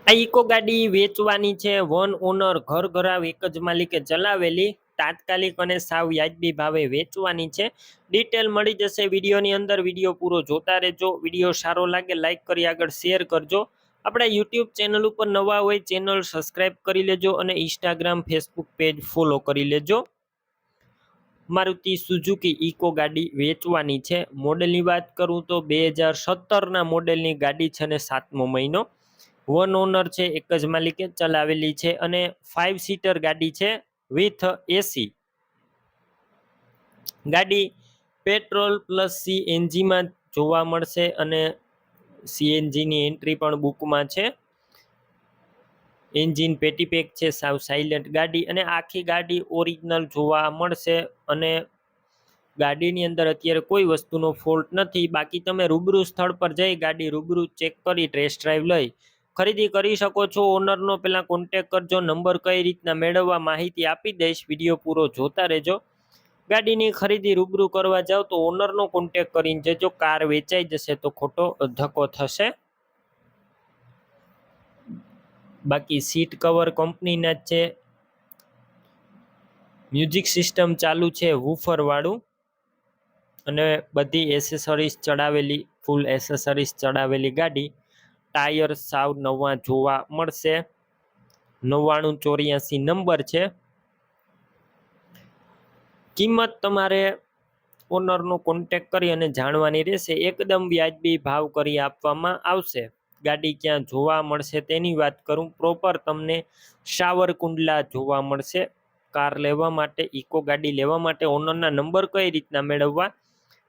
આ ઇકો ગાડી વેચવાની છે. વન ઓનર ઘર ઘરાવ એક જ માલિકે ચલાવેલી, તાત્કાલિક અને સાવ વ્યાજબી ભાવે વેચવાની છે. ડિટેલ મળી જશે વિડીયોની અંદર. વિડીયો પૂરો જોતા રહેજો. વિડીયો સારો લાગે લાઈક કરી આગળ શેર કરજો. આપણા યુટ્યુબ ચેનલ ઉપર નવા હોય ચેનલ સબસ્ક્રાઈબ કરી લેજો અને ઇન્સ્ટાગ્રામ ફેસબુક પેજ ફોલો કરી લેજો. મારુતિ સુઝુકી ઇકો ગાડી વેચવાની છે. મોડેલની વાત કરું તો 2017ના મોડેલની ગાડી છે અને 7મો મહિનો. વન ઓનર છે, એક જ માલિકે ચલાવેલી છે અને 5 સીટર ગાડી છે વિથ એસી. ગાડી પેટ્રોલ પ્લસ સીએનજીમાં જોવા મળશે અને સીએનજીની એન્ટ્રી પણ બુકમાં છે. એન્જિન પેટીપેક છે, સાવ સાયલેન્ટ ગાડી અને આખી ગાડી ઓરિજિનલ જોવા મળશે અને ગાડીની અંદર અત્યારે કોઈ વસ્તુનો ફોલ્ટ નથી. બાકી તમે રૂબરૂ સ્થળ પર જઈ ગાડી રૂબરૂ ચેક કરી ટેસ્ટ ડ્રાઈવ લઈ ખરીદી કરી શકો છો. ઓનરનો પહેલાં કોન્ટેક કરજો. નંબર કઈ રીતના મેળવવા માહિતી આપી દઈશ. વિડીયો પૂરો જોતા રહેજો. ગાડીની ખરીદી રૂબરૂ કરવા જાવ તો ઓનરનો કોન્ટેક કરીને જજો. કાર વેચાઈ જશે તો ખોટો ધક્કો થશે. બાકી સીટ કવર કંપનીના જ છે. મ્યુઝિક સિસ્ટમ ચાલુ છે વૂફર વાળું અને બધી એસેસરીઝ ચડાવેલી, ફૂલ એસેસરીઝ ચડાવેલી ગાડી. ટાયર સાવ નવા જોવા મળશે. 9984 નંબર છે. કિંમત તમારે ઓનરનો કોન્ટેક કરી અને જાણવાની રહેશે. એકદમ વ્યાજબી ભાવ કરી આપવામાં આવશે. ગાડી ક્યાં જોવા મળશે તેની વાત કરું, પ્રોપર તમને સાવરકુંડલા જોવા મળશે. કાર લેવા માટે, ઇકો ગાડી લેવા માટે ઓનરના નંબર કઈ રીતના મેળવવા,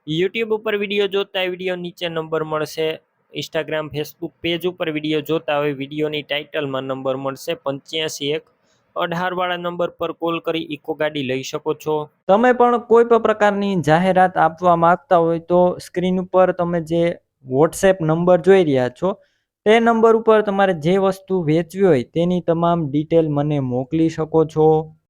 યુટ્યુબ ઉપર વિડીયો જોતા હોય વિડીયો નીચે નંબર મળશે. ઇન્સ્ટાગ્રામ ફેસબુક પેજ ઉપર વિડીયો જોતા હોય વિડીયોની ટાઇટલમાં નંબર મળશે. 8518 વાળા નંબર પર કોલ કરી ઇકો ગાડી લઈ શકો છો. તમે પણ કોઈ પણ પ્રકારની જાહેરાત આપવા માંગતા હોય તો સ્ક્રીન ઉપર તમે જે વોટ્સએપ નંબર જોઈ રહ્યા છો તે નંબર ઉપર તમારે જે વસ્તુ વેચવી હોય તેની તમામ ડિટેલ મને મોકલી શકો છો.